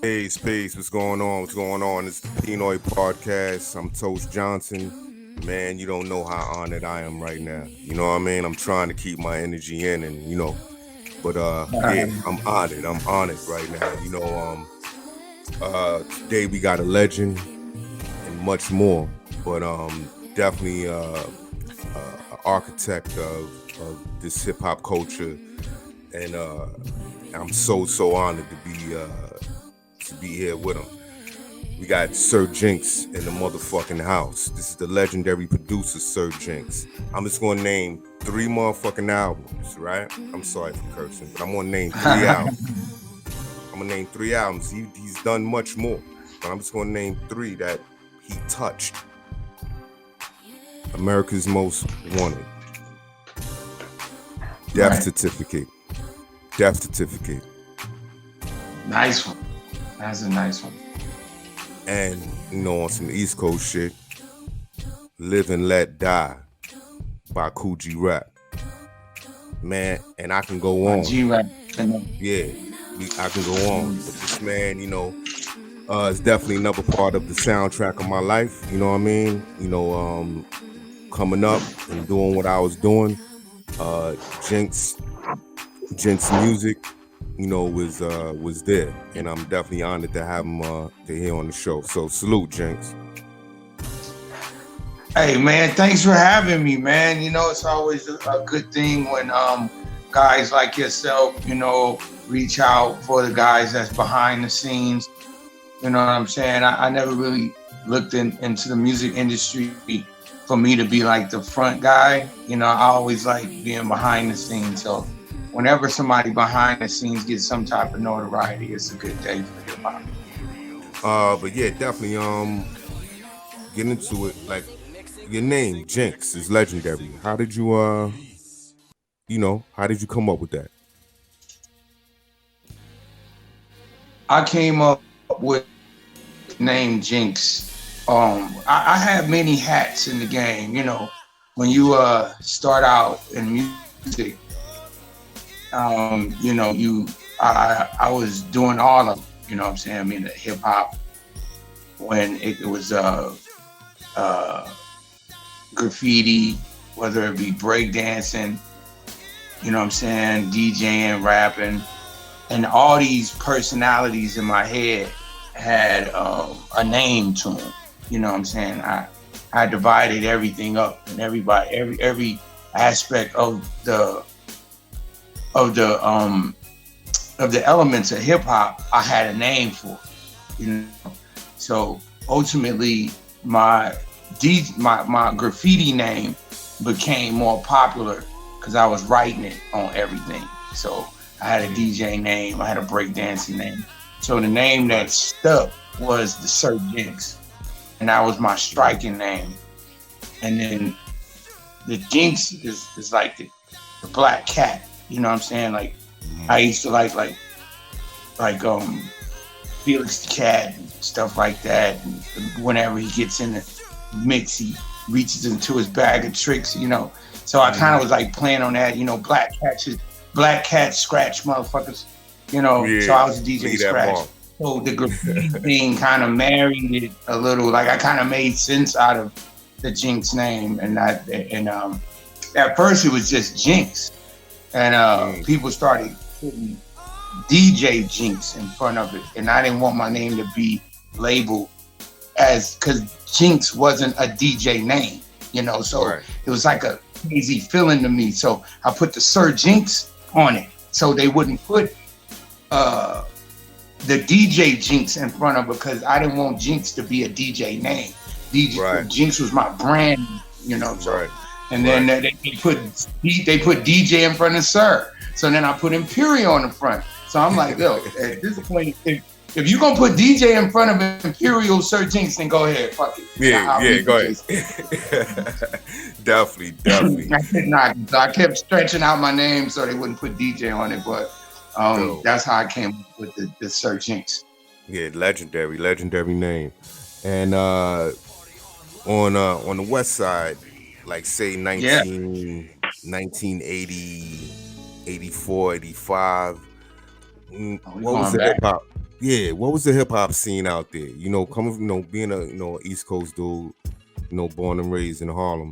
Peace. What's going on? It's the P-Noid podcast. I'm Toast Johnson. Man, you don't know how honored I am right now. You know what I mean? I'm trying to keep my energy in and, but yeah, I'm honored. I'm honored right now. Today we got a legend and much more, but definitely an architect of this hip hop culture, and I'm so honored to be here with him. We got Sir Jinx in the motherfucking house. This is the legendary producer, Sir Jinx. I'm just gonna name 3 motherfucking albums, right? I'm sorry for cursing, but I'm gonna name 3 albums. He's done much more, but I'm just gonna name 3 that he touched. America's Most Wanted. Death certificate. Nice one. That's a nice one. And, on some East Coast shit, Live and Let Die by Kuji Rap. Man, and I can go on. G Rap. Yeah, I can go on. But this man, is definitely another part of the soundtrack of my life. You know what I mean? Coming up and doing what I was doing. Jinx music, was there, and I'm definitely honored to have him to hear on the show. So salute, Jinx. Hey man, thanks for having me, man. It's always a good thing when guys like yourself, reach out for the guys that's behind the scenes. You know what I'm saying? I never really looked into the music industry for me to be like the front guy. I always like being behind the scenes. So whenever somebody behind the scenes gets some type of notoriety, it's a good day for hip hop. But yeah, definitely get into it. Like, your name, Jinx, is legendary. How did you how did you come up with that? I came up with the name Jinx. I have many hats in the game. When you start out in music, I was doing all of them, what I'm saying? I mean, the hip hop, when it was graffiti, whether it be breakdancing, what I'm saying, DJing, rapping, and all these personalities in my head had a name to them. What I'm saying? I divided everything up, and every aspect of the elements of hip hop, I had a name for. So ultimately, my graffiti name became more popular because I was writing it on everything. So I had a DJ name, I had a breakdancing name. So the name that stuck was the Sir Jinx, and that was my striking name. And then the Jinx is like the black cat. You know what I'm saying? Like, I used to like Felix the Cat and stuff like that. And whenever he gets in the mix, he reaches into his bag of tricks, So I kind of was like playing on that, black cat scratch motherfuckers, Yeah, so I was a DJ scratch. So the graffiti thing kind of married it a little, like I kind of made sense out of the Jinx name. And at first it was just Jinx. And people started putting DJ Jinx in front of it. And I didn't want my name to be labeled because Jinx wasn't a DJ name, so right. It was like a crazy feeling to me. So I put the Sir Jinx on it so they wouldn't put the DJ Jinx in front of it, because I didn't want Jinx to be a DJ name. Right. Jinx was my brand, So. Right. And then they put DJ in front of Sir. So then I put Imperial in the front. So I'm like, yo, at this point, if you're going to put DJ in front of Imperial Sir Jinx, then go ahead. Fuck it. Yeah, go ahead. Definitely. I kept stretching out my name so they wouldn't put DJ on it. But that's how I came up with the Sir Jinx. Yeah, legendary name. And on the west side, like say 1980, 84, 85. What was the hip hop? yeah, what was the hip hop scene out there? You know, coming, being a East Coast dude, born and raised in Harlem.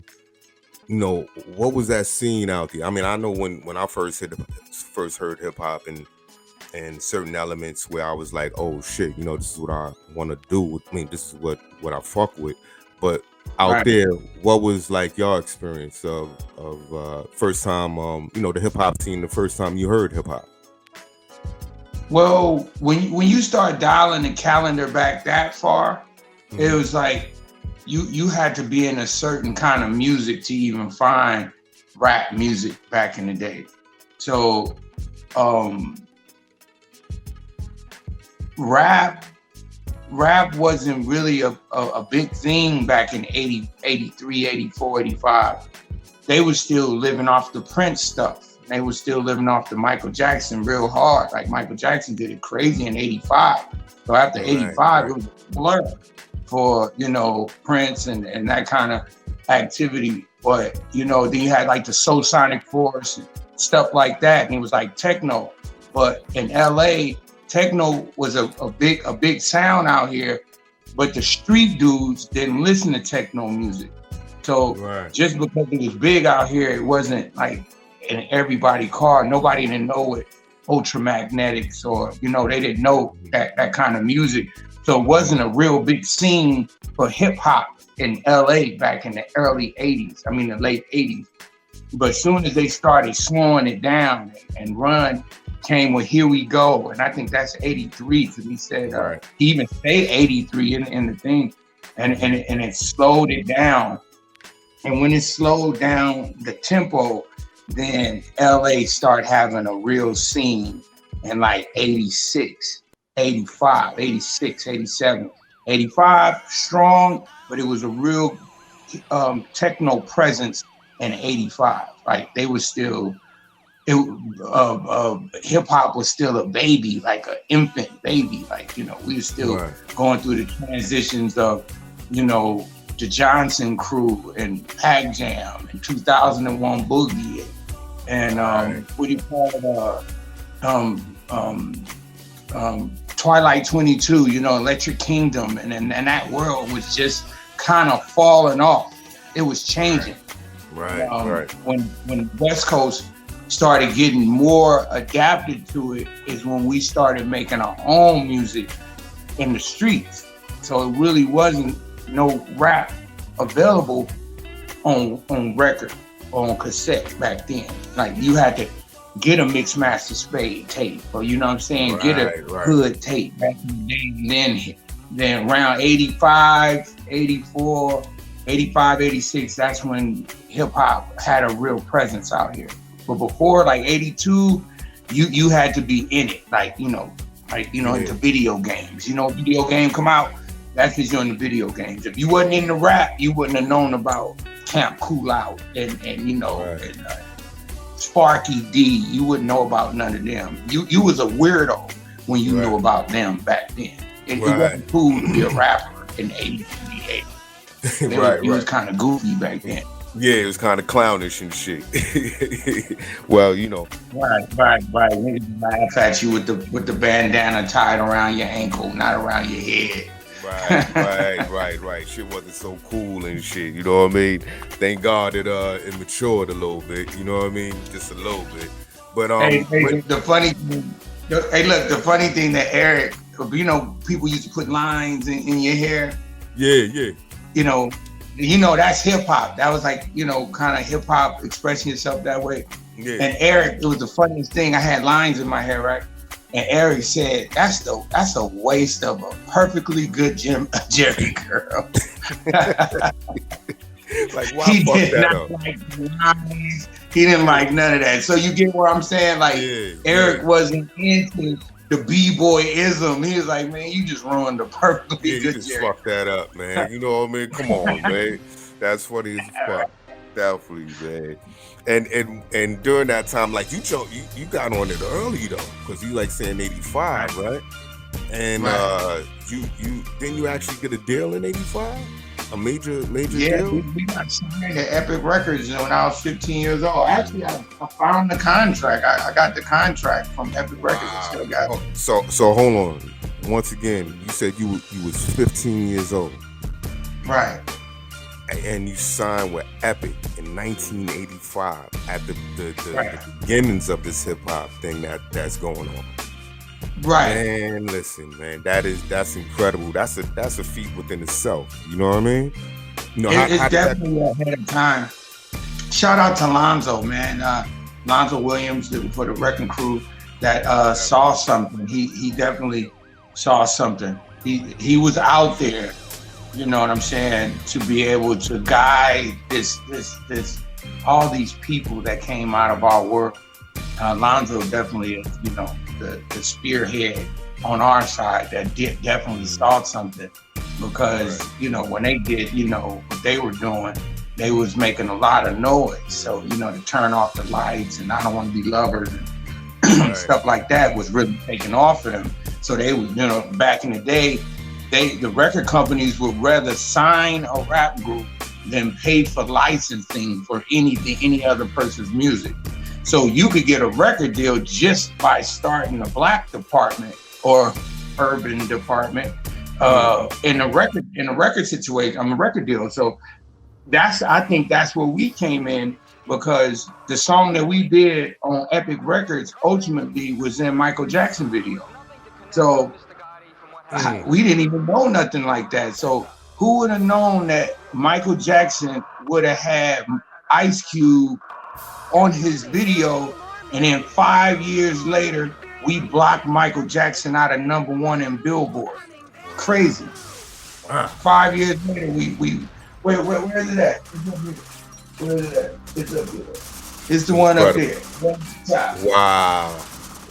What was that scene out there? I mean, I know when I first heard hip hop and certain elements where I was like, oh shit, this is what I want to do. I mean, this is what I fuck with. But out there, what was like your experience of first time, the hip hop scene, the first time you heard hip hop? Well, when you start dialing the calendar back that far, it was like you had to be in a certain kind of music to even find rap music back in the day. So rap wasn't really a big thing back in 80, 83, 84, 85. They were still living off the Prince stuff. They were still living off the Michael Jackson real hard. Like Michael Jackson did it crazy in 85. So after 85, it was a blur for, Prince and that kind of activity. But, then you had like the Soul Sonic Force and stuff like that. And it was like techno. But in LA, techno was a big sound out here, but the street dudes didn't listen to techno music. So just because it was big out here, it wasn't like in everybody's car. Nobody didn't know what ultramagnetics or, they didn't know that kind of music. So it wasn't a real big scene for hip hop in LA back in the early 80s. I mean, the late 80s. But as soon as they started slowing it down and Run came with Here We Go, and I think that's 83, because he said, he even said 83 in the thing, and it slowed it down. And when it slowed down the tempo, then LA started having a real scene in like 86, 85, 86, 87, 85, strong, but it was a real techno presence in 85. Like they were still, hip hop was still a baby, like an infant baby. Like, we were still going through the transitions of, the Johnson Crew and Pac Jam and 2001 Boogie and what do you call it? Twilight 22, Electric Kingdom, and that world was just kind of falling off. It was changing. When West Coast started getting more adapted to it is when we started making our own music in the streets. So it really wasn't no rap available on record, on cassette back then. Like you had to get a Mix Master Spade tape, or get a hood tape back in the day. Then around 85, 84, 85, 86, that's when hip hop had a real presence out here. But before like 82, you had to be in it, into video games. Video game come out, that's because you're in the video games. If you wasn't in the rap, you wouldn't have known about Camp Cool Out and Sparky D. You wouldn't know about none of them. You was a weirdo when you knew about them back then. It wasn't cool to be a rapper in 83, 80. It was kind of goofy back then. Yeah, it was kind of clownish and shit. Well, Right. Niggas laugh at you with the bandana tied around your ankle, not around your head. Right. Shit wasn't so cool and shit. You know what I mean? Thank God it matured a little bit. You know what I mean? Just a little bit. But the funny thing that Eric, people used to put lines in your hair. Yeah. That's hip hop. That was like, kind of hip hop, expressing yourself that way. Yeah. And Eric, it was the funniest thing. I had lines in my hair, right? And Eric said, "That's a waste of a perfectly good Jerry curl." Like, why he fuck did that not up? like lines. He didn't like none of that. So you get what I'm saying? Like Eric wasn't into the b-boy-ism. He was like, man, you just ruined the perfectly good you just Jerry. fuck that up, man. You know what I mean? Come on, man. That's funny as fuck. Definitely, man. And during that time, like you got on it early though, because you like saying 85, right? And you didn't you actually get a deal in 85? A major Yeah, deal? we got signed to Epic Records when I was 15 years old. Actually, I found the contract. I got the contract from Epic Records. I still got it. So hold on. Once again, you said you was 15 years old. Right. And you signed with Epic in 1985 at the Right. beginnings of this hip hop thing that's going on. Right. Man, listen, man, that's incredible. That's a feat within itself. You know what I mean? You know, It's definitely ahead of time. Shout out to Lonzo, man. Lonzo Williams for the Wrecking Crew that saw something. He definitely saw something. He was out there, you know what I'm saying, to be able to guide this all these people that came out of our work. Lonzo definitely is, you know, the spearhead on our side that definitely saw something, because you know, when they did, you know, what they were doing, they was making a lot of noise. So, you know, to turn off the lights and I Don't Want to Be Lovers and stuff like that was really taking off of them. So they would, you know, back in the day, the record companies would rather sign a rap group than pay for licensing for any other person's music. So you could get a record deal just by starting a black department or urban department in a record situation. I'm a record deal. So I think that's where we came in, because the song that we did on Epic Records ultimately was in Michael Jackson video. So we didn't even know nothing like that. So who would have known that Michael Jackson would have had Icecube on his video, and then 5 years later, we blocked Michael Jackson out of #1 in Billboard. Crazy. 5 years later, we where is it at? Where is it at? It's up here. It's the one up there. One at the top.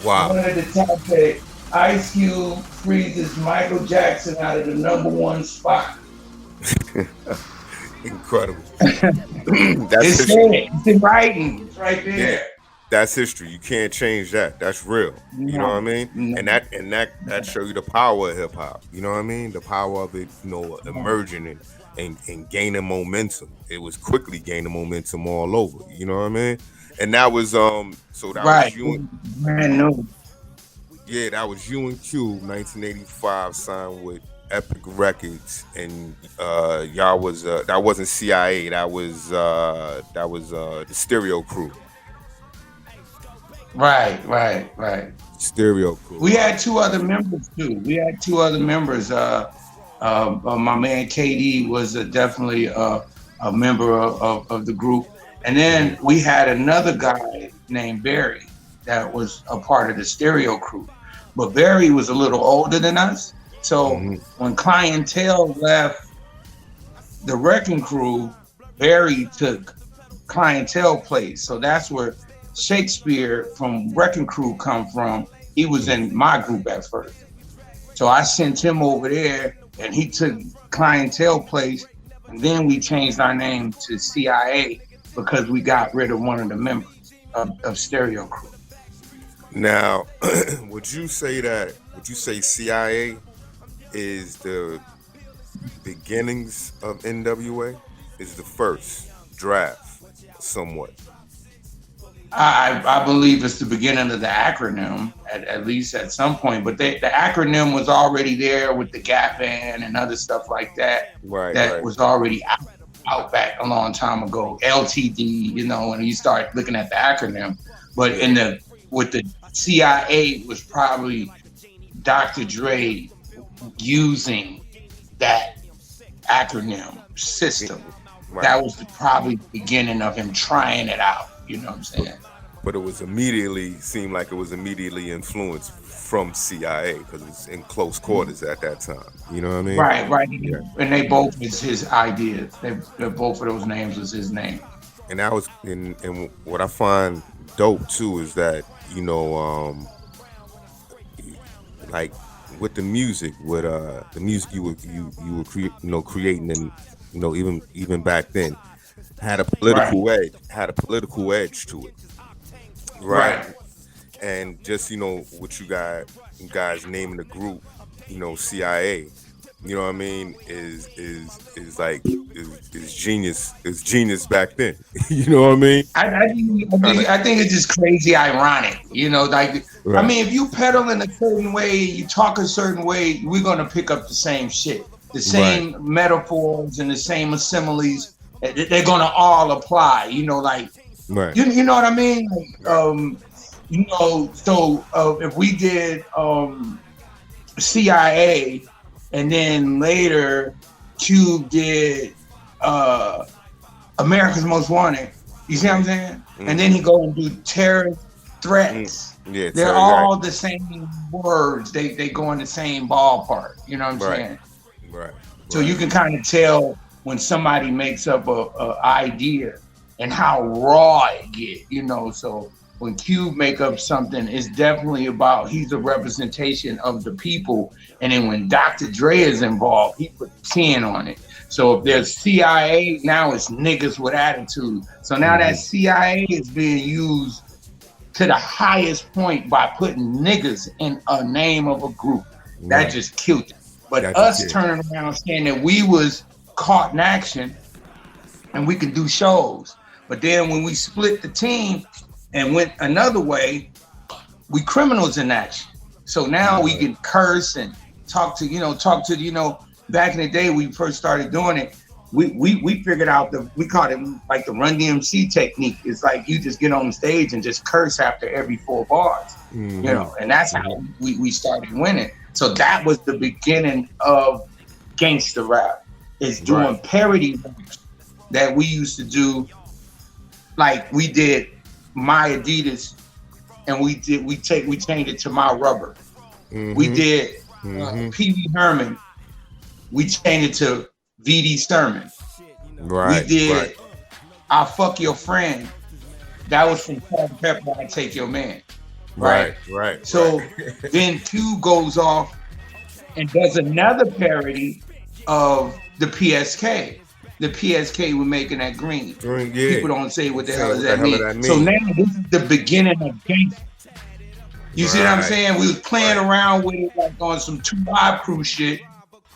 Wow. One at the top said, Icecube freezes Michael Jackson out of the #1 spot. Incredible. It's in writing. It's right there. Yeah, that's history. You can't change that. That's real. You know what I mean? And that show you the power of hip hop. You know what I mean? The power of it, you know, emerging and gaining momentum. It was quickly gaining momentum all over. You know what I mean? And that was was you brand new. Yeah, that was you and Q, 1985, signed with Epic Records, and y'all was that wasn't CIA, that was the Stereo Crew. Right. Stereo Crew. We had two other members too. My man KD was definitely a member of the group, and then we had another guy named Barry that was a part of the Stereo Crew, but Barry was a little older than us. So when Clientele left the Wrecking Crew, Barry took Clientele place. So that's where Shakespeare from Wrecking Crew come from. He was in my group at first. So I sent him over there and he took Clientele place. And then we changed our name to CIA because we got rid of one of the members of Stereo Crew. Now, would you say CIA is the beginnings of NWA? Is the first draft somewhat? I believe it's the beginning of the acronym, at least at some point. But the acronym was already there with the Gap Band and other stuff like that. That was already out back a long time ago. LTD, you know, when you start looking at the acronym. But with the CIA was probably Dr. Dre using that acronym system. Right. That was probably the beginning of him trying it out. You know what I'm saying? But it seemed like it was immediately influenced from CIA because it's in close quarters at that time. You know what I mean? Right. Yeah. And they both was his ideas. Both of those names was his name. And that was, and what I find dope too is that, you know, like with the music, the music you were creating, and you know, even back then, had a political edge to it, right? And just, you know, what you guys naming the group, you know, CIA, you know what I mean, is like is genius. Is genius back then. You know what I mean? I think it's just crazy ironic, you know, like, Right. I mean, if you pedal in a certain way, you talk a certain way, we're going to pick up the same shit, the same metaphors and the same similes. They're going to all apply, you know, like, you know what I mean? Like, you know, so if we did CIA, and then later Cube did America's Most Wanted. You see what I'm saying? Mm-hmm. And then he go and do terrorist threats. Yeah, they're all the same words. They go in the same ballpark. You know what I'm saying? Right. So you can kind of tell when somebody makes up a idea and how raw it get. You know, so when Cube make up something, it's definitely about, he's a representation of the people. And then when Dr. Dre is involved, he put 10 on it. So if there's CIA, now it's niggas with attitude. So now that CIA is being used to the highest point by putting niggas in a name of a group. That just killed it. But us turning around saying that we was caught in action and we could do shows. But then when we split the team and went another way, we criminals in action. So now we can curse and talk to, you know, back in the day when we first started doing it, we figured out we called it like the Run DMC technique. It's like you just get on the stage and just curse after every 4 bars, you know, and that's how we started winning. So that was the beginning of gangsta rap, is doing parody raps that we used to do. Like we did My Adidas, and we changed it to My Rubber. We did Pee Wee Herman, we changed it to VD Sturman. We did I'll Fuck Your Friend, that was from Salt and Pepper, I Take Your Man. Right. So then Q goes off and does another parody of the PSK. The PSK we're making that green. People don't say what the hell does that mean. So now this is the beginning of gangsta. You see what I'm saying? We was playing around with it like on some 2 Live Crew shit,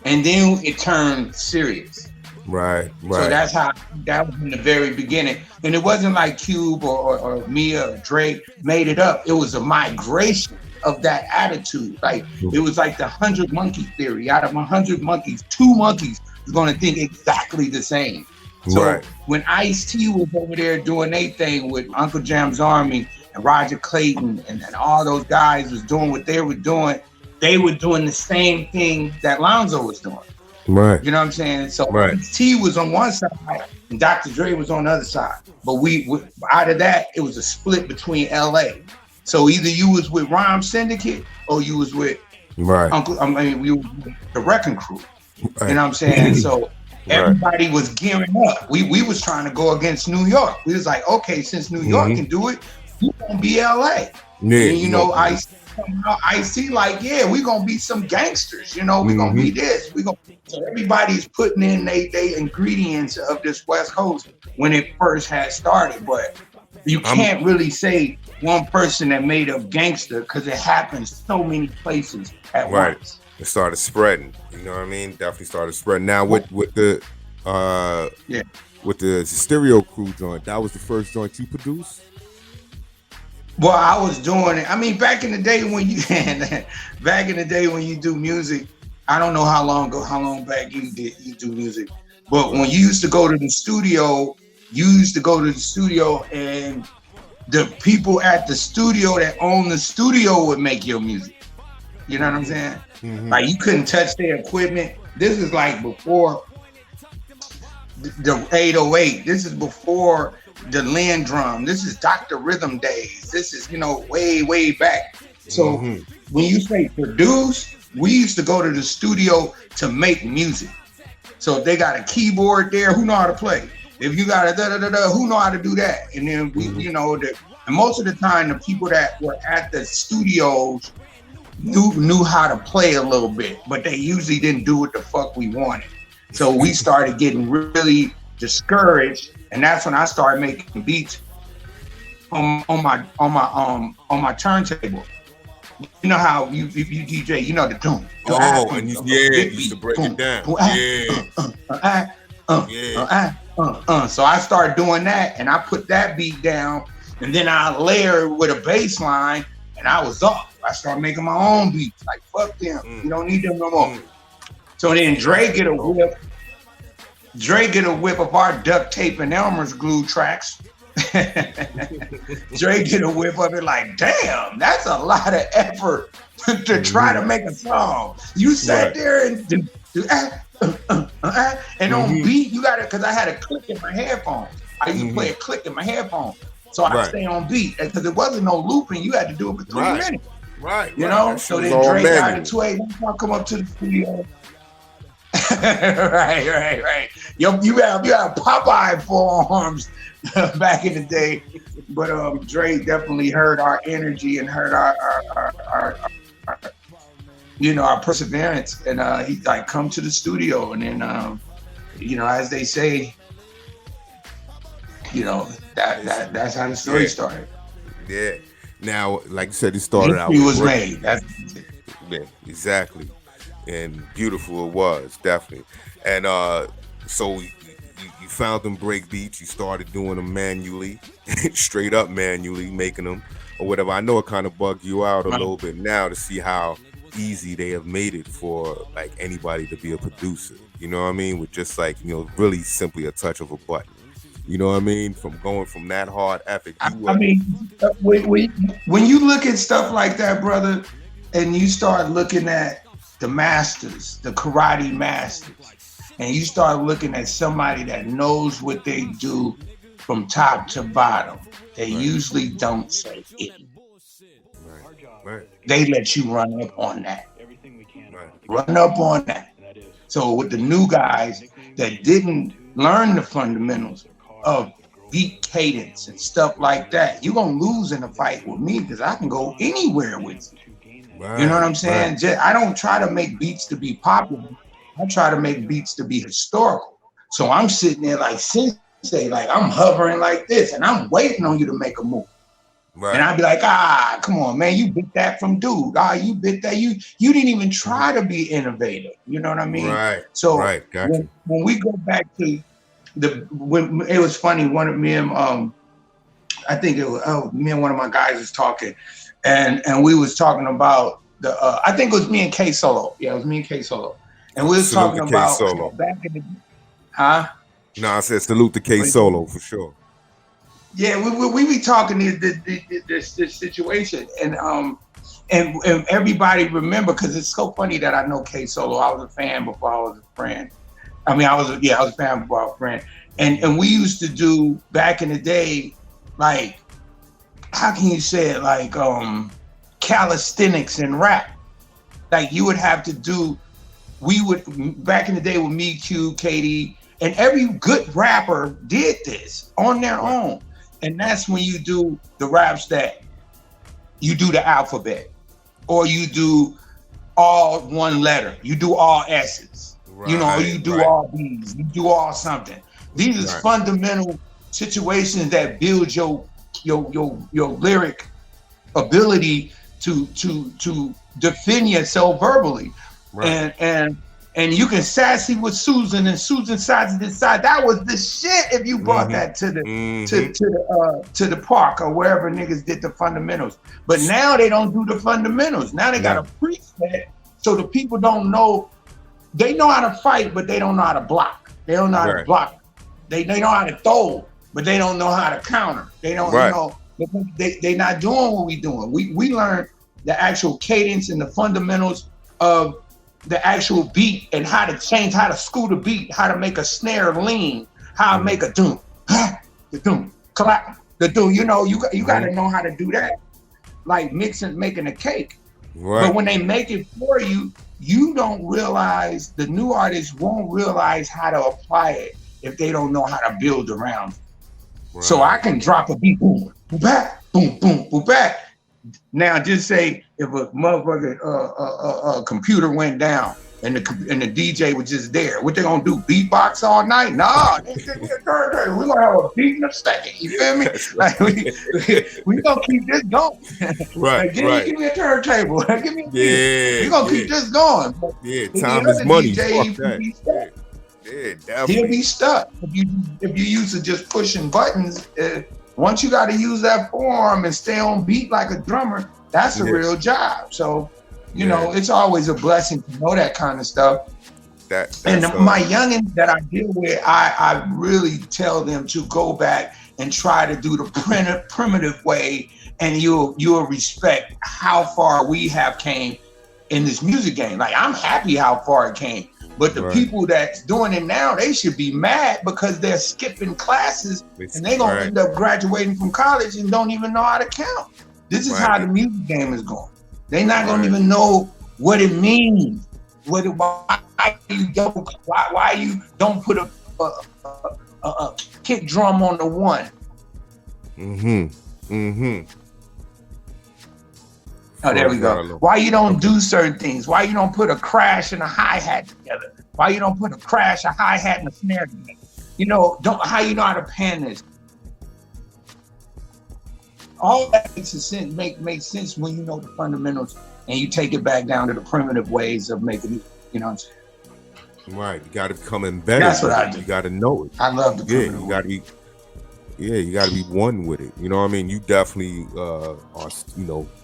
and then it turned serious. Right. So that's how that was in the very beginning. And it wasn't like Cube or Mia or Drake made it up. It was a migration of that attitude. Like it was like the 100 monkey theory. Out of 100 monkeys, 2 monkeys is going to think exactly the same. So when Ice-T was over there doing their thing with Uncle Jam's Army and Roger Clayton and all those guys was doing what they were doing the same thing that Lonzo was doing. Right. You know what I'm saying? So Ice-T was on one side and Dr. Dre was on the other side. But we out of that, it was a split between LA. So either you was with Rhyme Syndicate or you was with we were with the Wrecking Crew. You know what I'm saying? So everybody was gearing up. We was trying to go against New York. We was like, okay, since New York can do it, we gonna be LA. And you know, Ice-T like, yeah, we gonna be some gangsters. You know, we gonna be this. So everybody's putting in they ingredients of this West Coast when it first had started. But you can't really say one person that made up gangster because it happens so many places at once. It started spreading, you know what I mean? Definitely started spreading. Now with the Stereo Crew joint, that was the first joint you produced? Well, I was doing it. I mean, back in the day when you do music, I don't know how long back you do music, but when you used to go to the studio, and the people at the studio that own the studio would make your music. You know what I'm saying? Like you couldn't touch their equipment. This is like before the 808. This is before the Lynn drum. This is Dr. Rhythm days. This is, you know, way back. So when you say produce, we used to go to the studio to make music. So if they got a keyboard there, who know how to play? If you got a da-da-da-da, who know how to do that? And then we, you know, and most of the time, the people that were at the studios knew how to play a little bit, but they usually didn't do what the fuck we wanted. So we started getting really discouraged, and that's when I started making beats on my turntable. You know how you DJ, you know the tune. Oh, and you used to break it down. So I started doing that, and I put that beat down, and then I layer with a bass line, and I was off. I started making my own beats. Like, fuck them. You don't need them no more. So then Dre get a whip. Dre get a whip of our duct tape and Elmer's glue tracks. Dre get a whip of it like, damn, that's a lot of effort to try to make a song. You sat there and and on beat, you got it, because I had a click in my headphones. I used to play a click in my headphones. So I stay on beat, because there wasn't no looping. You had to do it for 3 minutes. You know? So then Dre got into it. I come up to the studio. right. You have Popeye forearms back in the day. But Dre definitely heard our energy and heard our perseverance, and he like come to the studio, and then as they say, that's how the story started. Yeah. Now, like you said, it started out. He was made. Exactly, and beautiful it was, definitely. And so you found them break beats. You started doing them manually, straight up manually, making them or whatever. I know it kind of bugged you out a little bit now to see how easy they have made it for like anybody to be a producer. You know what I mean? With just like, really simply a touch of a button. You know what I mean? From going from that hard effort. When you look at stuff like that, brother, and you start looking at the masters, the karate masters, and you start looking at somebody that knows what they do from top to bottom, they usually don't say it. Right. They let you run up on that. Run up on that. So with the new guys that didn't learn the fundamentals of beat cadence and stuff like that, you're going to lose in a fight with me, because I can go anywhere with you. You know what I'm saying? I don't try to make beats to be popular. I try to make beats to be historical. So I'm sitting there like Sensei, like I'm hovering like this, and I'm waiting on you to make a move. And I'd be like, come on, man, you bit that from dude. You bit that. You didn't even try to be innovative. You know what I mean? So gotcha. when we go back to when it was funny, one of me and I think it was me and one of my guys was talking, and we was talking about the I think it was me and K Solo. Yeah, it was me and K Solo, and we was talking about back in the No, I said salute to K Solo for sure. Yeah, we be talking this situation, and everybody remember, because it's so funny that I know K Solo. I was a fan before I was a friend. I mean, I was a fan before I was a friend, and we used to do back in the day, like, how can you say it, like calisthenics and rap. Like you would have to do, back in the day with me, Q, Katie, and every good rapper did this on their own. And that's when you do the raps that you do the alphabet, or you do all one letter, you do all S's, you do all B's, you do all something. These are fundamental situations that build your lyric ability to defend yourself verbally. And you can sassy with Susan, and Susan side to this side. That was the shit if you brought that to the to the park or wherever niggas did the fundamentals. But now they don't do the fundamentals. Now they got a preset, so the people don't know. They know how to fight, but they don't know how to block. They don't know how to block. They know how to throw, but they don't know how to counter. They don't know. They not doing what we doing. We learn the actual cadence and the fundamentals of the actual beat, and how to change, how to scoot a beat, how to make a snare lean, how to make a doom, the doom, clap, the doom. You got to know how to do that, like making a cake. But when they make it for you, you don't realize, the new artists won't realize how to apply it if they don't know how to build around it. So I can drop a beat, boom, boom, back, boom, boom, boom, back. Now just say if a motherfucker computer went down and the DJ was just there. What they gonna do? Beatbox all night? Nah, we're gonna have a beat in a second. You feel me? Like we gonna keep this going. Right, like, give me a turntable. Give me a beat. We gonna keep this going. But time is money. DJ, definitely. He'll be stuck if you used to just pushing buttons. Once you got to use that forearm and stay on beat like a drummer, that's a real job. So. You know, it's always a blessing to know that kind of stuff. My youngins that I deal with, I really tell them to go back and try to do the primitive way, and you'll respect how far we have came in this music game. Like, I'm happy how far it came, but the people that's doing it now, they should be mad because they're skipping classes and they're gonna end up graduating from college and don't even know how to count. This is how the music game is going. They're not gonna even know what it means. Why you don't put a kick drum on the one? Oh, there we go. Why you don't do certain things? Why you don't put a crash and a hi-hat together? Why you don't put a crash, a hi-hat, and a snare together? You know, how you know how to pan this? All that makes sense. Makes sense when you know the fundamentals and you take it back down to the primitive ways of making it. You know what I'm saying? Right. You got to become embedded. That's what I do. You got to know it. I love the primitive. You got to be. Yeah, you got to be one with it. You know what I mean? You definitely are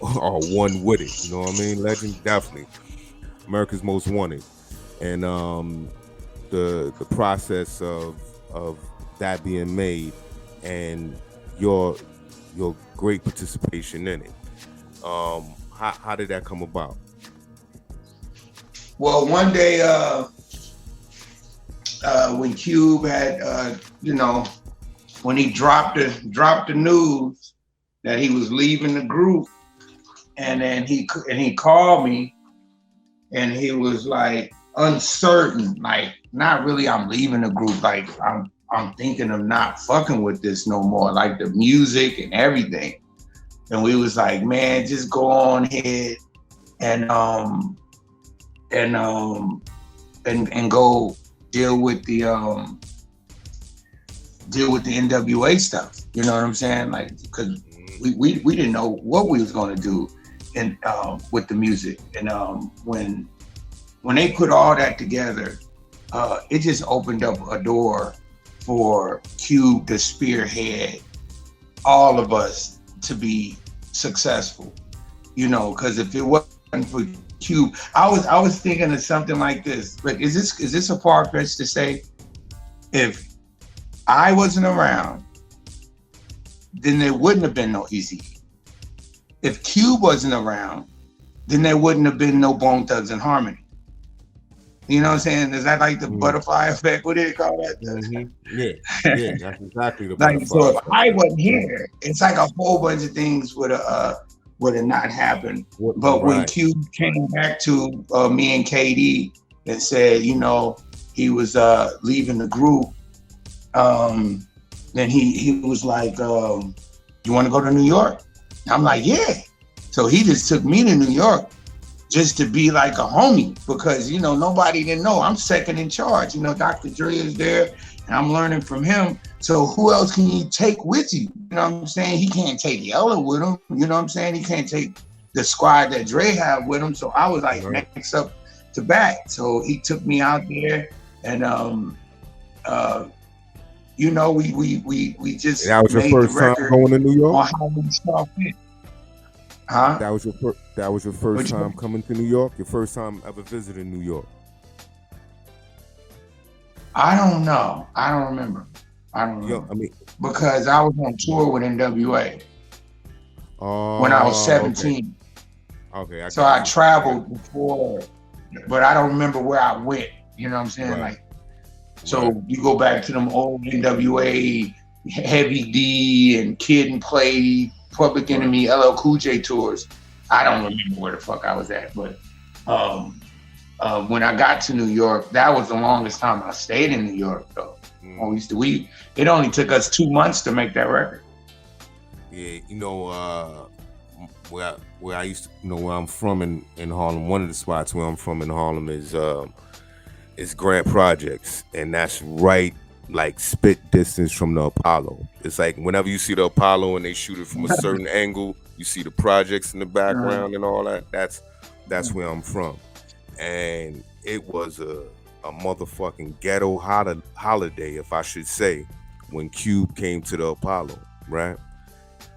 one with it. You know what I mean? Legend, definitely. America's Most Wanted, and the process of that being made, and your great participation in it. How did that come about? Well, one day when Cube had when he dropped the news that he was leaving the group, and then he called me, and he was like uncertain, like not really I'm leaving the group, like I'm thinking of not fucking with this no more, like the music and everything. And we was like, man, just go on ahead and go deal with the NWA stuff. You know what I'm saying? Like, because we didn't know what we was gonna do in with the music. And when they put all that together, it just opened up a door for Cube to spearhead all of us to be successful, you know, because if it wasn't for Cube, I was thinking of something like this. But is this a far-fetched to say? If I wasn't around, then there wouldn't have been no Easy. If Cube wasn't around, then there wouldn't have been no Bone Thugs and Harmony. You know what I'm saying? Is that like the butterfly effect? What do they call that? Yeah, that's exactly the like, so if I wasn't here, it's like a whole bunch of things would have not happened. But when Cube came back to me and KD and said, you know, he was leaving the group, then he was like, you want to go to New York? I'm like, yeah. So he just took me to New York just to be like a homie, because, you know, nobody didn't know. I'm second in charge. You know, Dr. Dre is there and I'm learning from him. So who else can you take with you? You know what I'm saying? He can't take Yella with him. You know what I'm saying? He can't take the squad that Dre had with him. So I was like next up to back. So he took me out there, and you know, we just that was your first time going to New York? On how we saw fit. Huh? That was your first time coming to New York? Your first time ever visiting New York? I don't know. I don't remember. Because I was on tour with NWA when I was 17. Okay. So I traveled before, but I don't remember where I went. You know what I'm saying? Like, so you go back to them old NWA, Heavy D and Kid and Play, Public Enemy, LL Cool J tours. I don't remember where the fuck I was at, but when I got to New York, that was the longest time I stayed in New York, though. It only took us 2 months to make that record. Yeah, you know, where I used to, where I'm from in Harlem. One of the spots where I'm from in Harlem is Grant Projects, and that's right, like spit distance from the Apollo. It's like whenever you see the Apollo and they shoot it from a certain angle, you see the projects in the background and all that. That's where I'm from, and it was a motherfucking ghetto holiday, if I should say, when Cube came to the Apollo, right?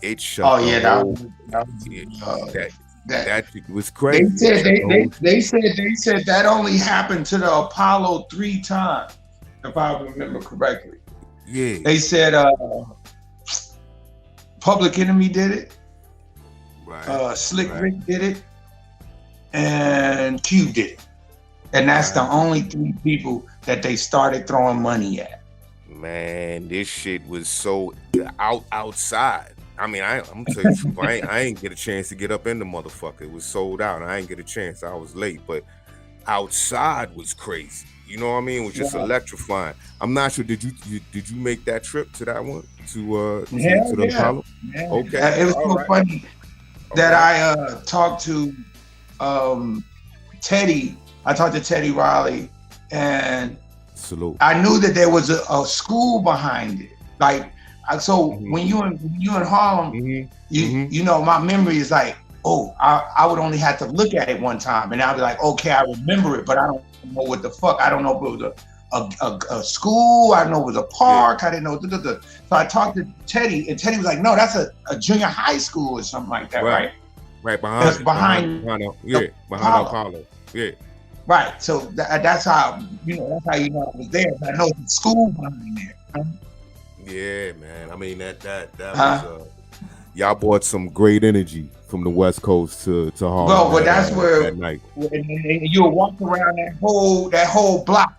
It shut. Oh yeah, that was crazy. They said that only happened to the Apollo 3 times, if I remember correctly. Yeah. They said Public Enemy did it. Right. Slick Rick did it, and Cube did it, and that's the only 3 people that they started throwing money at. Man, this shit was so outside. I mean, I'm gonna tell you the truth. I ain't get a chance to get up in the motherfucker. It was sold out. I ain't get a chance. I was late, but outside was crazy. You know what I mean? It was just electrifying. I'm not sure. Did you make that trip to that one to the Apollo? Yeah. Okay. It was so funny that I talked to Teddy. I talked to Teddy Riley, and salute. I knew that there was a school behind it. Like, so when you in Harlem, you know, my memory is like, oh, I would only have to look at it one time, and I'd be like, okay, I remember it, but I don't know what the fuck. I don't know if it was a school. I don't know if it was a park. I didn't know. So I talked to Teddy, and Teddy was like, no, that's a junior high school or something like that, right? Right behind Apollo. Yeah. Right. So that's how you know I was there. I know the school behind there. Yeah, man. I mean that was y'all brought some great energy from the West Coast to Harlem. Well, but that's where that night. And you'll walk around that whole block.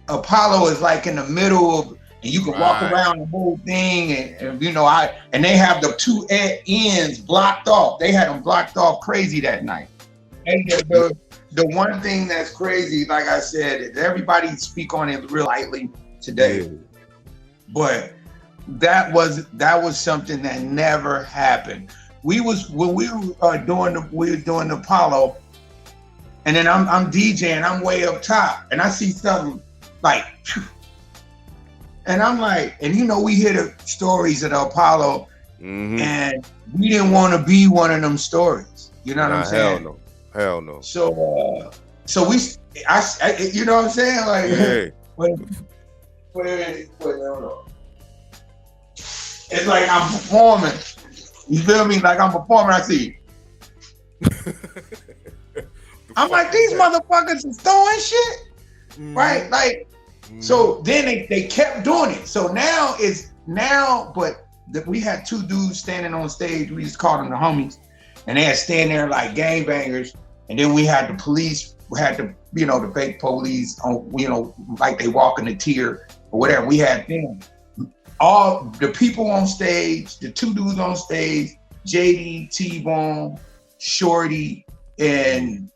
Apollo is like in the middle of, and you can walk around the whole thing, and you know and they have the 2 ends blocked off. They had them blocked off crazy that night. And the one thing that's crazy, like I said, is everybody speak on it real lightly today. Yeah. But that was something that never happened. We were doing the Apollo, and then I'm DJing, I'm way up top, and I see something like, and I'm like, and you know, we hear the stories of the Apollo, and we didn't want to be one of them stories. You know what I'm saying? Hell no. So I you know what I'm saying? Like, wait, hold on. It's like I'm performing. You feel me? Like I'm performing. I see. I'm like, these motherfuckers is throwing shit, right? Like, so then they kept doing it. So but we had 2 dudes standing on stage. We just called them the homies, and they had stand there like gangbangers. And then we had the police. We had the the fake police on, like they walk in the tier or whatever. We had them. All the people on stage, the 2 dudes on stage, JD, T-Bone, Shorty, and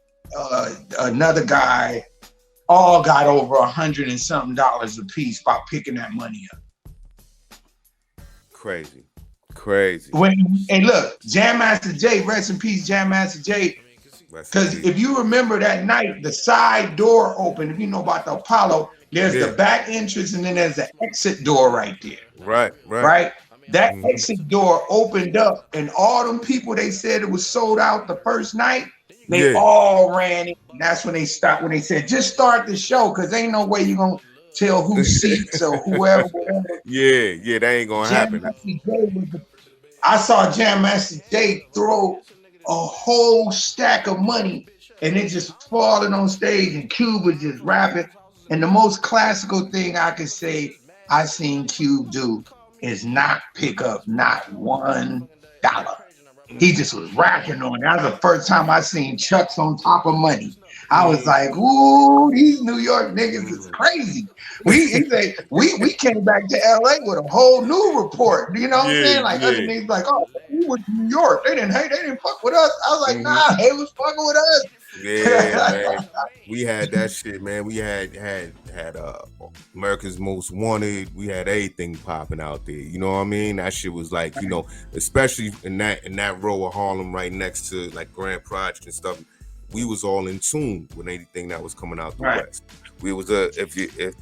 another guy, all got over $100 and something a piece by picking that money up. Crazy. And look, Jam Master Jay, rest in peace, Jam Master Jay. Because if you remember that night, the side door opened. If you know about the Apollo, there's the back entrance, and then there's the exit door right there. Right. That exit door opened up, and all them people, they said it was sold out the first night. They all ran in. And that's when they stopped. When they said, just start the show, because ain't no way you're gonna tell who's seats or whoever. Yeah, that ain't gonna happen. I saw Jam Master Jay throw a whole stack of money, and it just falling on stage, and Cube was just rapping. And the most classical thing I could say I seen Cube do is not pick up not $1. He just was racking on it. That was the first time I seen Chucks on top of money. I was like, ooh, these New York niggas is crazy. We came back to LA with a whole new report. You know what I'm saying? Like other niggas like, oh, we went to New York. They didn't fuck with us. I was like, nah, they was fucking with us. Yeah, man. We had that shit, man. We had America's Most Wanted. We had everything popping out there. You know what I mean? That shit was like, you know, especially in that row of Harlem right next to like Grand Project and stuff. We was all in tune with anything that was coming out the West. We was if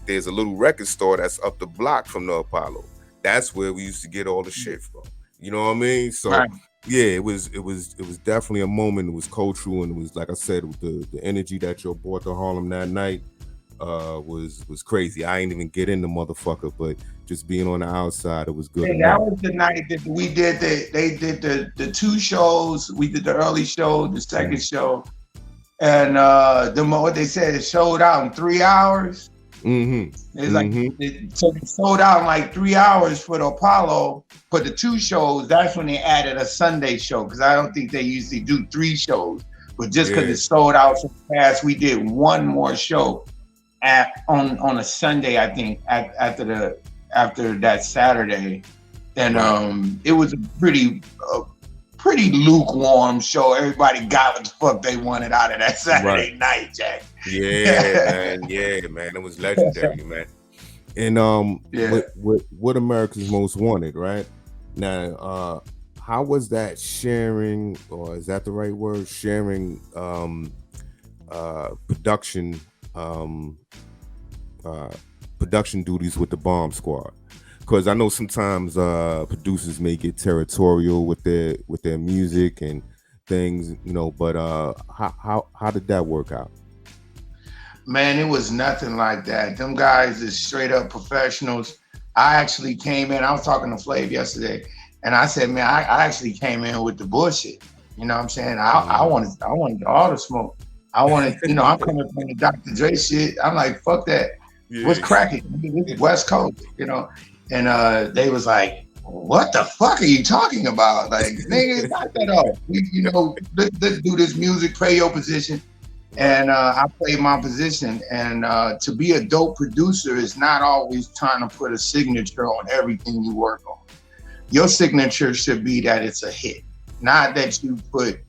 there's a little record store that's up the block from the Apollo, that's where we used to get all the shit from. You know what I mean? So yeah, it was definitely a moment. It was cultural, and it was, like I said, the energy that you brought to Harlem that night was crazy. I ain't even get in the motherfucker, but just being on the outside, it was good. And that was the night that we did they did the two shows. We did the early show, the second show, and what they said, it sold out in 3 hours. It's like so it sold out in like 3 hours for the Apollo. For the two shows, that's when they added a Sunday show, because I don't think they usually do 3 shows. But just because it sold out so fast, we did one more show on a Sunday, I think, after that Saturday, and it was a pretty lukewarm show. Everybody got what the fuck they wanted out of that Saturday night, Jack. Yeah, man, it was legendary, man. And what America's Most Wanted, right? Now, how was that sharing, or is that the right word? Sharing production duties with the Bomb Squad? Because I know sometimes producers may get territorial with their music and things, you know. But how did that work out? Man, it was nothing like that. Them guys is straight up professionals. I actually came in. I was talking to Flav yesterday, and I said, man, I actually came in with the bullshit. You know what I'm saying? I wanted all the smoke. I wanted, you know, I'm coming from the Dr. Dre shit. I'm like, fuck that. Yeah. What's cracking? This is West Coast, you know. And they was like, what the fuck are you talking about? Like, nigga, knock that off. You know, let's do this music, play your position. And I played my position. And to be a dope producer is not always trying to put a signature on everything you work on. Your signature should be that it's a hit, not that you put,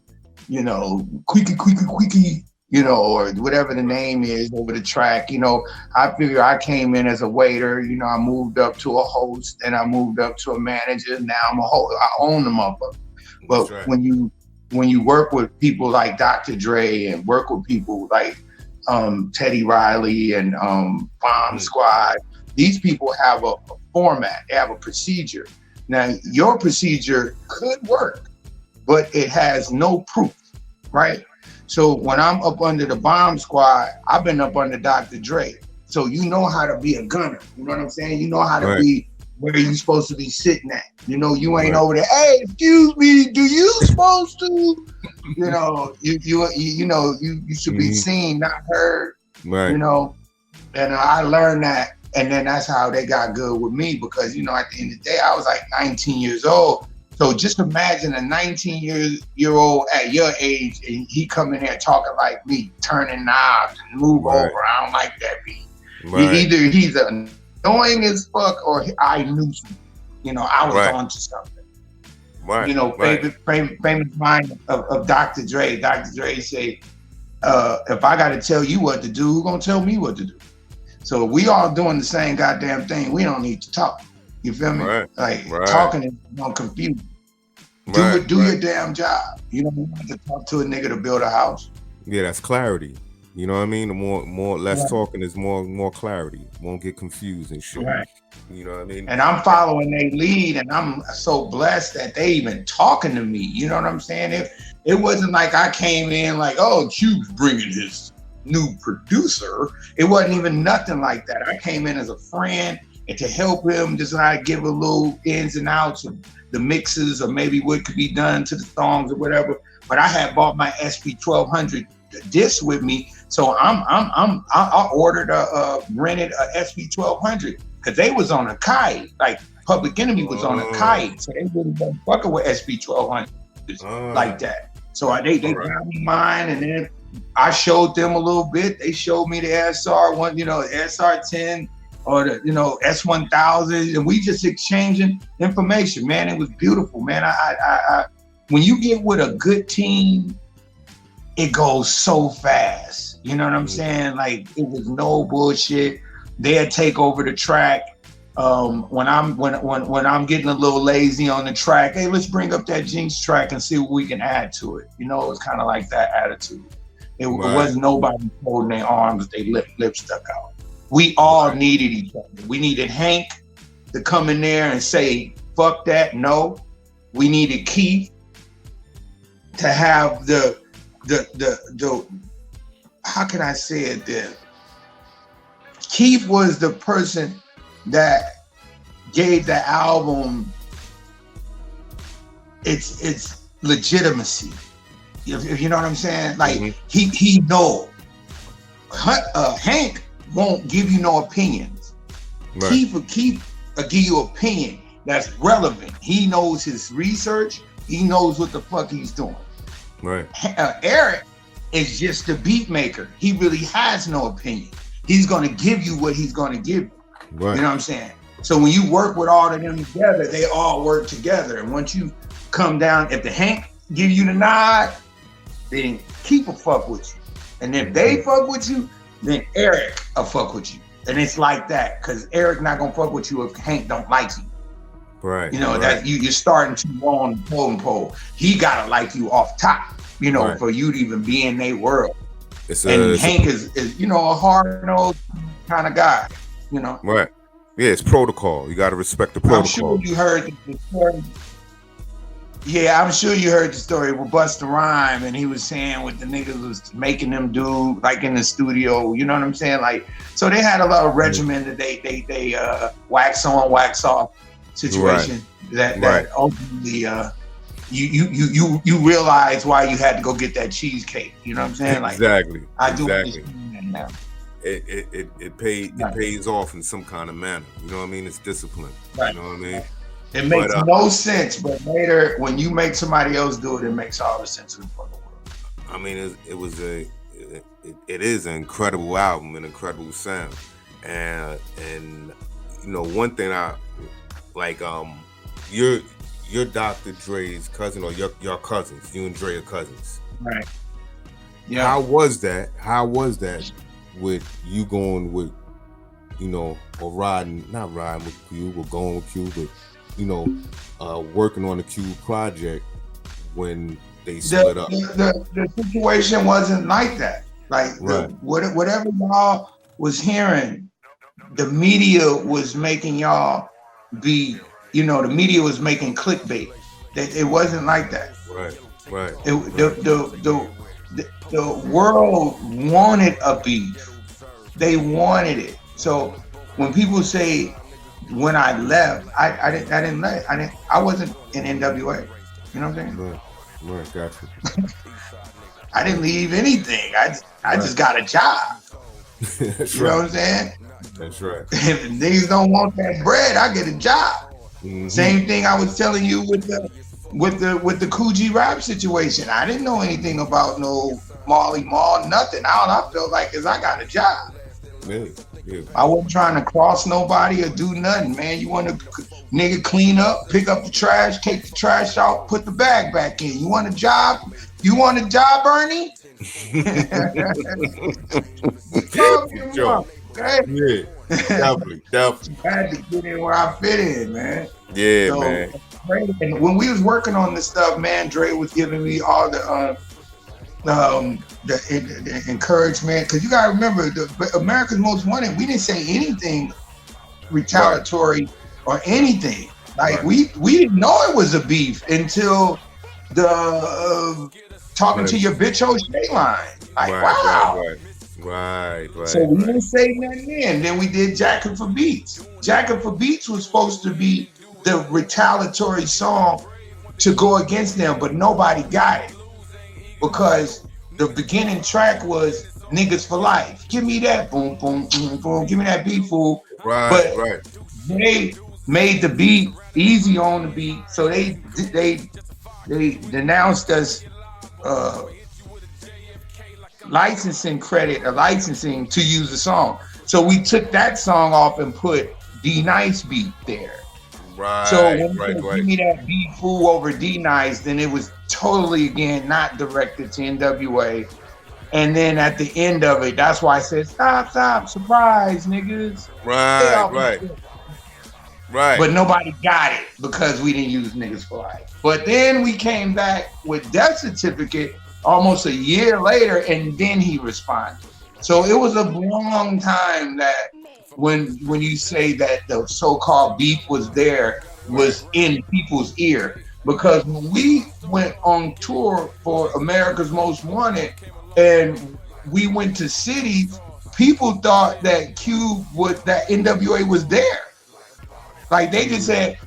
you know, quickie, you know, or whatever the name is over the track. You know, I figure I came in as a waiter, you know, I moved up to a host, and I moved up to a manager. Now I'm a host. I own the motherfucker. But when you work with people like Dr. Dre and work with people like Teddy Riley and Bomb Squad, these people have a format, they have a procedure. Now, your procedure could work, but it has no proof, right? So when I'm up under the Bomb Squad, I've been up under Dr. Dre. So you know how to be a gunner. You know what I'm saying? You know how to be where you're supposed to be sitting at. You know, you ain't over there, hey, excuse me, do you supposed to? You know, you should be seen, not heard. Right. You know, and I learned that. And then that's how they got good with me, because, you know, at the end of the day, I was like 19 years old. So just imagine a 19-year-old at your age, and he come in here talking like me, turning knobs and move over. I don't like that beat. Either he's annoying as fuck, or I knew something. You know, I was onto something. You know, famous line of Dr. Dre. Dr. Dre say, if I got to tell you what to do, who's gonna tell me what to do? So we all doing the same goddamn thing. We don't need to talk. You feel me? Talking is gonna confuse. Do your damn job. You don't have to talk to a nigga to build a house. Yeah, that's clarity. You know what I mean? The more less talking is more clarity. Won't get confused and shit. You know what I mean? And I'm following their lead, and I'm so blessed that they even talking to me. You know what I'm saying? It wasn't like I came in like, oh, Cube's bringing his new producer. It wasn't even nothing like that. I came in as a friend and to help him, just like give a little ins and outs of the mixes, or maybe what could be done to the songs or whatever. But I had bought my SP1200 disc with me, so I ordered rented a SP1200, because they was on a kite, like Public Enemy was on a kite, so they really wasn't fucking with SP1200 like that. So they got me mine, and then I showed them a little bit. They showed me the SR1, you know, SR10 or the, you know, S1000, and we just exchanging information. Man, it was beautiful, man. I when you get with a good team, it goes so fast. You know what I'm saying? Like, it was no bullshit. They'd take over the track. When I'm getting a little lazy on the track, hey, let's bring up that Jinx track and see what we can add to it. You know, it was kind of like that attitude. It wasn't nobody holding their arms, they lip stuck out. We all needed each other. We needed Hank to come in there and say, fuck that, no. We needed Keith to have the how can I say it there? Keith was the person that gave the album its legitimacy. If you know what I'm saying? Like, he know. Hank won't give you no opinions. Right. Keith will give you opinion that's relevant. He knows his research. He knows what the fuck he's doing. Right. Eric is just the beat maker. He really has no opinion. He's going to give you what he's going to give you. Right. You know what I'm saying? So when you work with all of them together, they all work together. And once you come down, if the Hank give you the nod, then Keith will fuck with you. And if they fuck with you, then Eric will fuck with you. And it's like that, because Eric not gonna fuck with you if Hank don't like you. Right. You know, that you're starting too low on the totem pole. He gotta like you off top, you know, for you to even be in their world. Hank is, you know, a hard-nosed kind of guy, you know. Right. Yeah, it's protocol. You gotta respect the protocol. I'm sure you heard the story. Yeah, I'm sure you heard the story with Busta Rhymes, and he was saying what the niggas was making them do, like in the studio. You know what I'm saying? Like, so they had a lot of regimen that they wax on, wax off situation. Right. That ultimately you realize why you had to go get that cheesecake. You know what I'm saying? Like, exactly. I do understand that now. It pays off in some kind of manner. You know what I mean? It's discipline. Right. You know what I mean? It makes no sense, but later when you make somebody else do it, it makes all the sense in the fucking world. I mean, it is an incredible album, an incredible sound, and you know, one thing I like, you're Dr. Dre's cousin, or your cousins. You and Dre are cousins, right? Yeah. How was that with you going with, you know, or not riding with Q, but going with Q, but, you know, working on the Q project when they split up? The situation wasn't like that. Like, whatever y'all was hearing, the media was making y'all be, you know, the media was making clickbait. It wasn't like that. Right. The world wanted a beef. They wanted it. So when people say, when I left, I didn't let. I wasn't in NWA. You know what I'm saying? Right, gotcha. I didn't leave anything. I just got a job. You know what I'm saying? That's right. If niggas don't want that bread, I get a job. Mm-hmm. Same thing I was telling you with the Kool G Rap situation. I didn't know anything about no Marley Marl, nothing. All I felt like is I got a job. Really? Yeah. I wasn't trying to cross nobody or do nothing, man. You want to nigga clean up, pick up the trash, take the trash out, put the bag back in. You want a job? You want a job, Ernie? Okay? Yeah, definitely. I had to get in where I fit in, man. Yeah, so, man. And when we was working on this stuff, man, Dre was giving me all the encouragement, because you gotta remember, America's Most Wanted, we didn't say anything retaliatory or anything. Like, we didn't know it was a beef until the talking to your bitch O'Shea line. Like, wow. Right. So we didn't say nothing then we did Jackin' for Beats. Jackin' for Beats was supposed to be the retaliatory song to go against them, but nobody got it. Because the beginning track was Niggas for Life. Give me that, boom, boom, boom, boom. Give me that beat, fool. Right. They made the beat easy on the beat, so they denounced us licensing to use the song. So we took that song off and put D-Nice beat there. Right. So when you give me that beat, fool, over D-Nice, then it was totally, again, not directed to NWA. And then at the end of it, that's why I said, stop, surprise, niggas. Right. But nobody got it because we didn't use Niggas for Life. But then we came back with Death Certificate almost a year later, and then he responded. So it was a long time that when you say that the so-called beef was there, was in people's ear. Because when we went on tour for America's Most Wanted, and we went to cities, people thought that that NWA was there. Like they just said,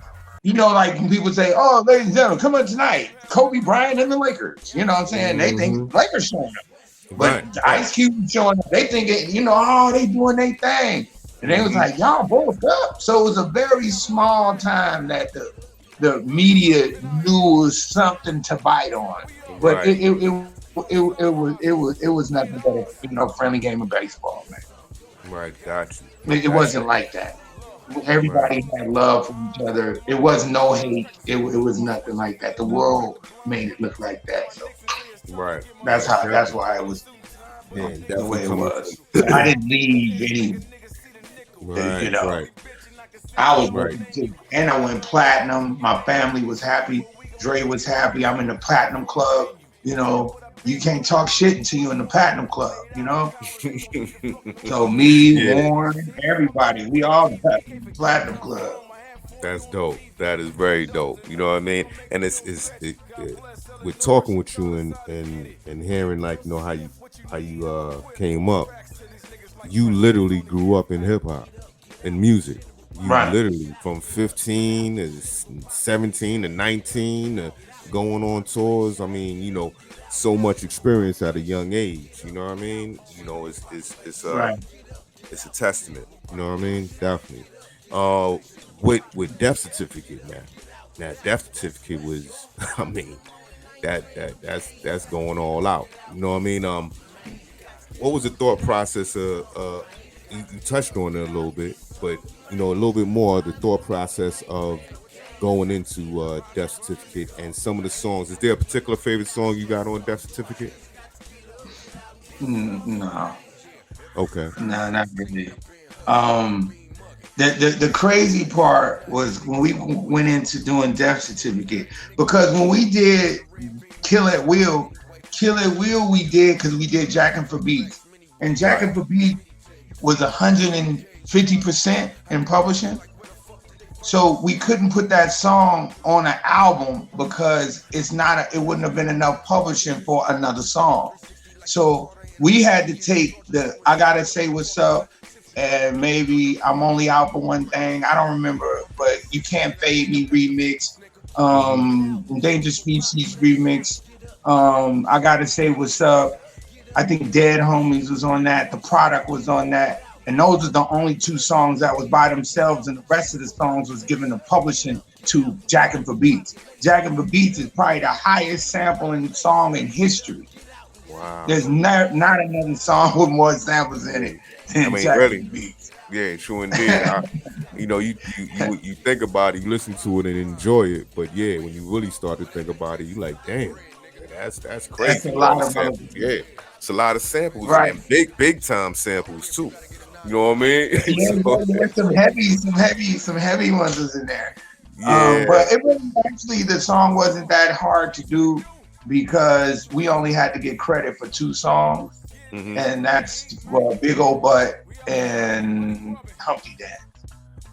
like when people say, "Oh, ladies and gentlemen, come on tonight, Kobe Bryant and the Lakers." You know what I'm saying? They think Lakers showing up, but icecube showing up. They think, they doing their thing, and they was like, "Y'all both up." So it was a very small time that the media knew was something to bite on, but it was nothing but a friendly game of baseball, man. Right, got you. It wasn't like that. Everybody had love for each other. It was no hate. It was nothing like that. The world made it look like that. So that's why it was the way it was. I didn't leave any. Right. I was working too, and I went platinum. My family was happy. Dre was happy. I'm in the platinum club. You can't talk shit until you're in the platinum club, So me, Warren, everybody, we all in the platinum club. That's dope. That is very dope. You know what I mean? And with talking with you and hearing how you came up, you literally grew up in hip hop and music. You literally from 15 to 17 to 19 to going on tours. I mean, so much experience at a young age. You know what I mean? It's a testament. You know what I mean? Definitely. With Death Certificate now Death Certificate was, I mean, that's going all out. You know what I mean? What was the thought process of? You touched on it a little bit, but a little bit more the thought process of going into Death Certificate and some of the songs. Is there a particular favorite song you got on Death Certificate? No. Okay. No, not really. The crazy part was when we went into doing Death Certificate, because when we did Kill at Will we did because we did Jackin' for Beats, and Jackin' for Beats was 150% in publishing. So we couldn't put that song on an album because it wouldn't have been enough publishing for another song. So we had to take I Gotta Say What's Up and maybe I'm Only Out for One Thing. I don't remember, but You Can't Fade Me remix, Endangered Species remix. I Gotta Say What's Up. I think Dead Homies was on that. The Product was on that. And those are the only two songs that was by themselves, and the rest of the songs was given the publishing to Jackin' for Beats. Jackin' for Beats is probably the highest sampling song in history. Wow. There's not another song with more samples in it than Jackin' for Beats. Yeah, true indeed. You think about it, you listen to it and enjoy it, but yeah, when you really start to think about it, you like, damn, that's crazy. That's a lot of samples. Yeah, it's a lot of samples, right? And big time samples too. You know what I mean? Yeah, there's some heavy ones was in there. Yeah. But it wasn't actually, the song wasn't that hard to do because we only had to get credit for 2 songs, and that's Big Ol' Butt and Humpty Dance.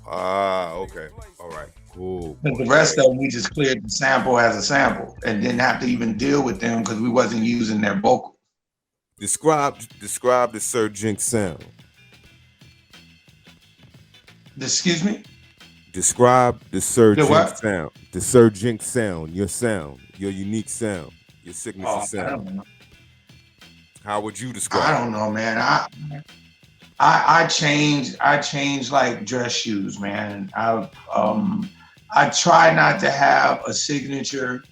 Okay. All right. Cool. But the rest of them, we just cleared the sample as a sample and didn't have to even deal with them because we wasn't using their vocal. Describe the Sir Jinx sound. Excuse me? Describe the Sir Jinx sound. The Sir Jinx sound, your unique sound, your signature sound. I don't know. How would you describe it? I don't know, man. I change like dress shoes, man. I try not to have a signature.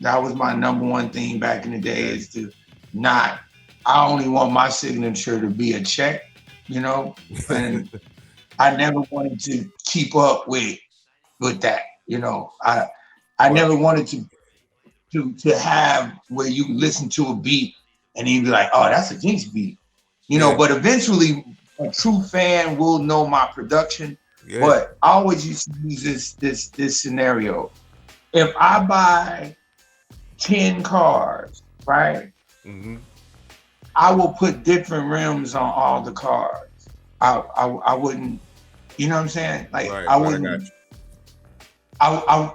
That was my number one thing back in the day, is to not, I only want my signature to be a check, and I never wanted to keep up with that, I never wanted to have where you listen to a beat and you'd be like, oh, that's a Jinx beat, you know. But eventually, a true fan will know my production. Yeah. But I always used to use this scenario. If I buy 10 cars, right? Mm-hmm. I will put different rims on all the cars. I wouldn't, you know what I'm saying? Like I wouldn't. I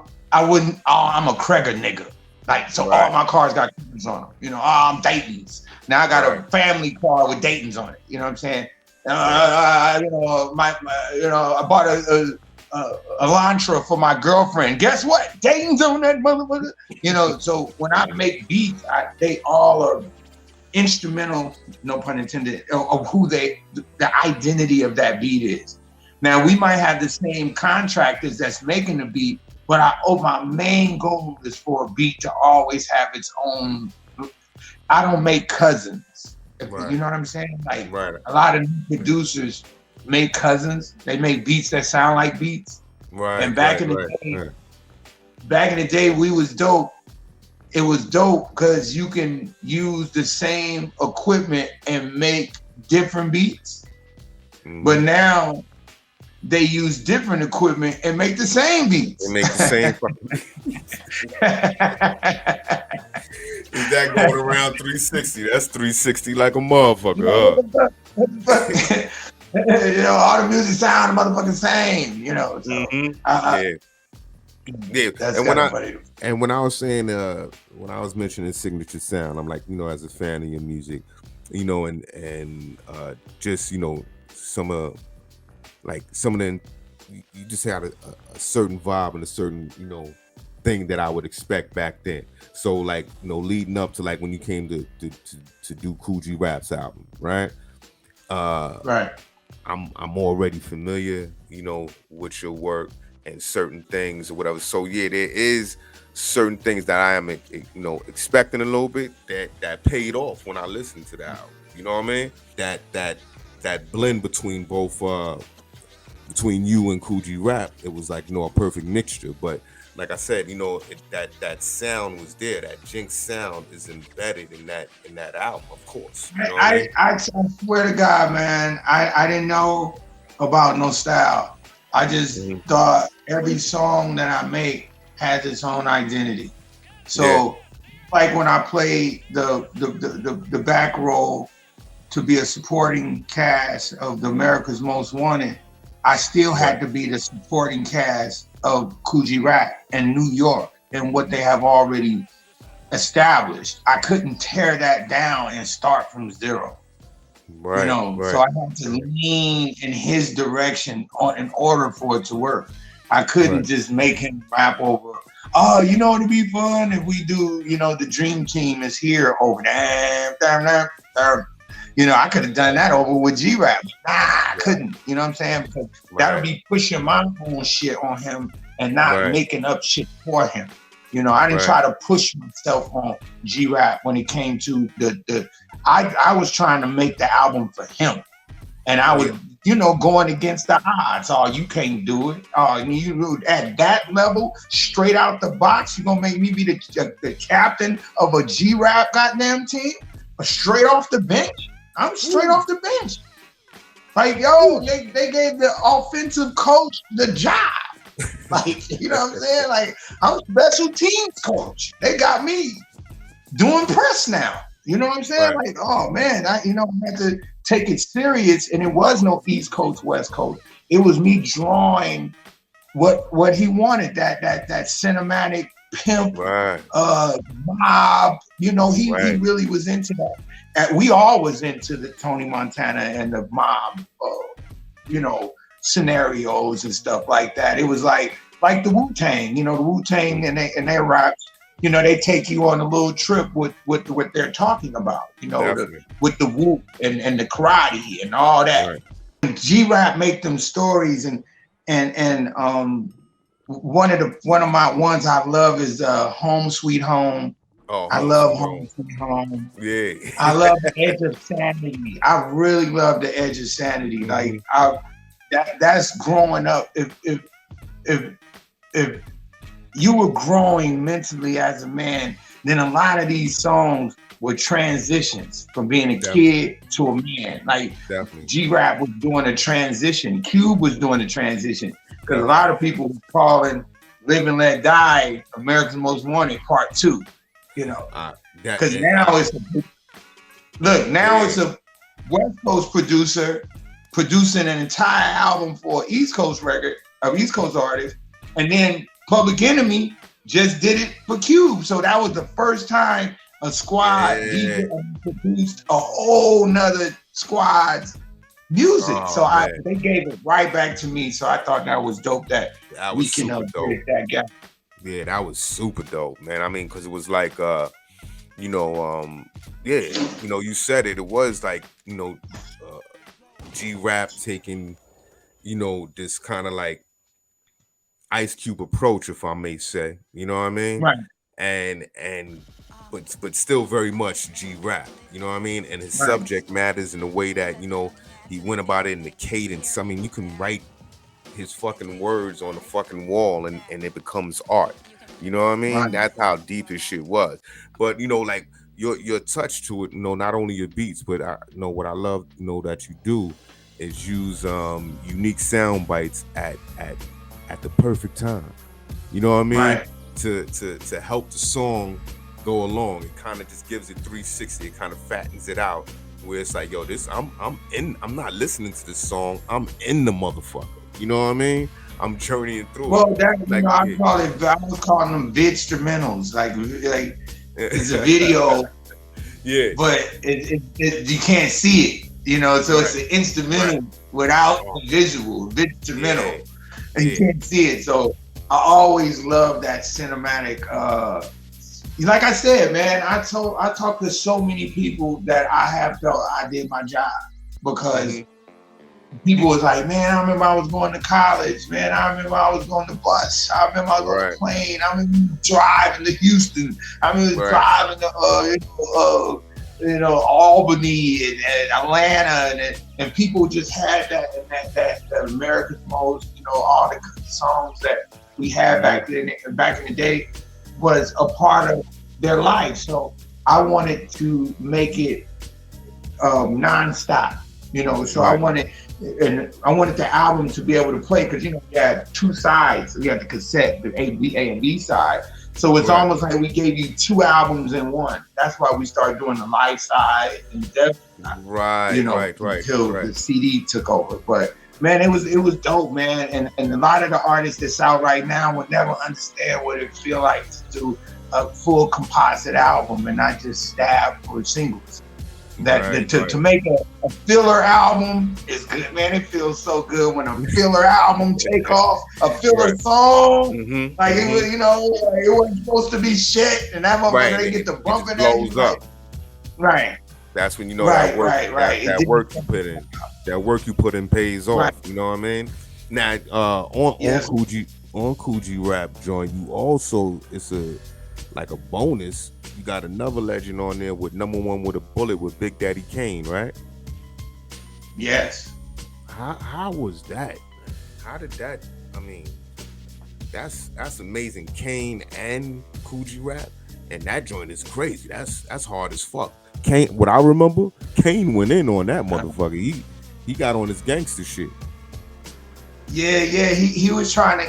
wouldn't. Oh, I'm a Kreger nigga. Like so, all my cars got Kregers on them. You know, oh, I'm Dayton's. Now I got a family car with Dayton's on it. You know what I'm saying? You know, I bought a Elantra for my girlfriend. Guess what? Dayton's on that motherfucker. You know, so when I make beats, they all are instrumental, no pun intended, of who the identity of that beat is. Now we might have the same contractors that's making the beat, but my main goal is for a beat to always have its own. I don't make cousins. Right. You know what I'm saying? Like a lot of new producers make cousins. They make beats that sound like beats. Right. And back in the day, we was dope. It was dope because you can use the same equipment and make different beats. Mm-hmm. But now they use different equipment and make the same beats. They make the same fucking beats. Is that going around 360? That's 360 like a motherfucker. You know, all the music sound the motherfucking same, you know. So, yeah. And when I was saying when I was mentioning signature sound, I'm like, you know, as a fan of your music, you know, and just, you know, some of them, you just had a certain vibe and a certain, you know, thing that I would expect back then. So like, you know, leading up to like when you came to do Kool G Rap's album, right? Right. I'm already familiar, you know, with your work and certain things or whatever. So yeah, there is certain things that I am, you know, expecting a little bit that paid off when I listened to the album. You know what I mean? That blend between both between you and Kool G Rap, it was like, you know, a perfect mixture. But like I said, you know, that sound was there. That Jinx sound is embedded in that album, of course. You know I swear to God, man, I didn't know about no style. I just thought every song that I make has its own identity. So, like when I played the back role to be a supporting cast of the America's Most Wanted, I still had to be the supporting cast of Kool G Rap in New York and what they have already established. I couldn't tear that down and start from zero. Right, you know, so I had to lean in his direction in order for it to work. I couldn't just make him rap over, oh, you know, it'd be fun if we do, you know, the Dream Team is here over there. You know, I could have done that over with G Rap. Nah, I couldn't. You know what I'm saying? Because that would be pushing my own shit on him and not making up shit for him. You know, I didn't try to push myself on G Rap when it came to I was trying to make the album for him. And I was, you know, going against the odds. Oh, you can't do it. Oh, you at that level, straight out the box, you're gonna make me be the captain of a G Rap goddamn team? Straight off the bench? I'm straight off the bench. Like, yo, they gave the offensive coach the job. Like, you know what I'm saying? Like, I'm special teams coach. They got me doing press now. You know what I'm saying? Like, oh man, I had to take it serious, and it was no East Coast, West Coast. It was me drawing what he wanted, that cinematic pimp, mob. You know, he really was into that. And we all was into the Tony Montana and the mob, you know, scenarios and stuff like that. It was like the Wu-Tang, you know, the Wu-Tang and their raps. You know, they take you on a little trip with what they're talking about, you know, with the whoop and the karate and all that. Right. G-Rap make them stories and one of my ones I love is Home Sweet Home. Oh, I love Home Sweet Home. Yeah. I love The Edge of Sanity. I really love The Edge of Sanity. Mm-hmm. Like that's growing up. If you were growing mentally as a man, then a lot of these songs were transitions from being a kid to a man. Like G Rap was doing a transition. Cube was doing a transition. Because a lot of people were calling Live and Let Die America's Most Wanted Part 2. You know. Because now it's a West Coast producer producing an entire album for East Coast record of East Coast artists, and then Public Enemy just did it for Cube. So that was the first time a squad DJ produced a whole nother squad's music. They gave it right back to me. So I thought that was dope that we can bridge that gap. Yeah, that was super dope, man. I mean, because it was like you said it. It was like, G Rap taking, this kind of like icecube approach, if I may say. You know what I mean? Right. But still very much G Rap. You know what I mean? And his subject matters in the way that he went about it in the cadence. I mean, you can write his fucking words on the fucking wall and it becomes art. You know what I mean? Right. That's how deep his shit was. But like your touch to it, not only your beats, but what I love, that you do is use unique sound bites at the perfect time. You know what I mean? Right. To help the song go along. It kind of just gives it 360. It kind of fattens it out. Where it's like, yo, this I'm not listening to this song. I'm in the motherfucker. You know what I mean? I'm journeying through it. Well, I was calling them vidstrumentals. Like it's a video. Yeah. But it you can't see it, so it's an instrumental without the visual, vidstrumental. And you can't see it. So I always love that cinematic like I said, man, I talked to so many people that I have felt I did my job because people was like, man, I remember I was going to college, man. I remember I was going to bus. I remember I was on a plane. I remember driving to Houston. I remember driving to Albany and Atlanta, and people just had that America's Most, all the songs that we had back in the day was a part of their life. So I wanted to make it nonstop, So I wanted the album to be able to play because you had two sides. You had the cassette, the A and B side. So it's almost like we gave you two albums in one. That's why we started doing the live side and until the CD took over. But man, it was dope, man. And a lot of the artists that's out right now would never understand what it feel like to do a full composite album and not just stab for singles. To make a filler album is good, man. It feels so good when a filler album take off, a filler song. It was, it wasn't supposed to be shit, and that motherfucker they get the bumping blows up. Right. That's when that work, that work you put in, that work you put in pays off. Right. You know what I mean? Now, on Kool G Rap joint, you also it's a bonus. You got another legend on there with #1 with a bullet with Big Daddy Kane, right? Yes. How was that? How did that? I mean, that's amazing. Kane and Kool G Rap, and that joint is crazy. That's hard as fuck. Kane, what I remember, Kane went in on that motherfucker. He got on his gangster shit. Yeah. He was trying to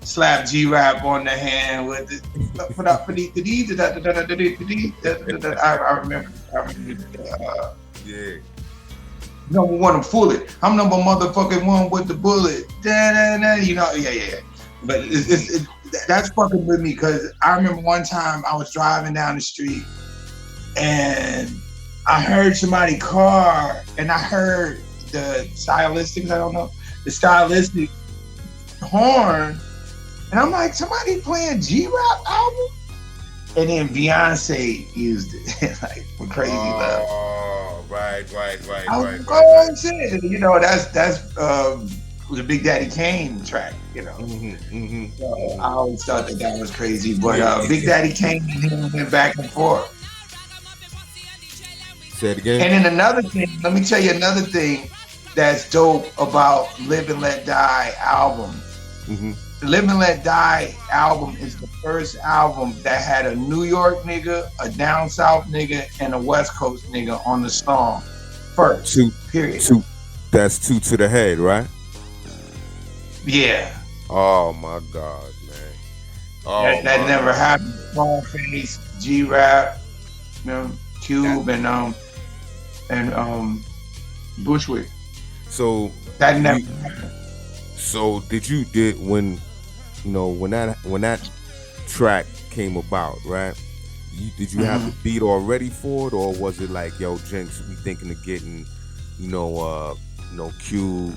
slap G Rap on the hand with it. I remember. Yeah. #1 bullet. I'm #1 with the bullet. Yeah. But that's fucking with me because I remember one time I was driving down the street and I heard somebody's car and I heard the stylistic horn. And I'm like, somebody playing G Rap album? And then Beyonce used it, like for Crazy Love. Oh, right. That's the Big Daddy Kane track, So I always thought that was crazy. But Big Daddy Kane and him went back and forth. Say it again. And then another thing, let me tell you another thing that's dope about Live and Let Die album. Live and Let Die album is the first album that had a New York nigga, a down south nigga, and a West Coast nigga on the song first. Period. That's two to the head, right? Yeah. Oh my God, man. Oh, that never happened. Scarface, G Rap, you know, Cube, and Bushwick. So that never happened. So when that track came about, right? Did you have the beat already for it, or was it like, yo, Jinx, we thinking of getting, Q,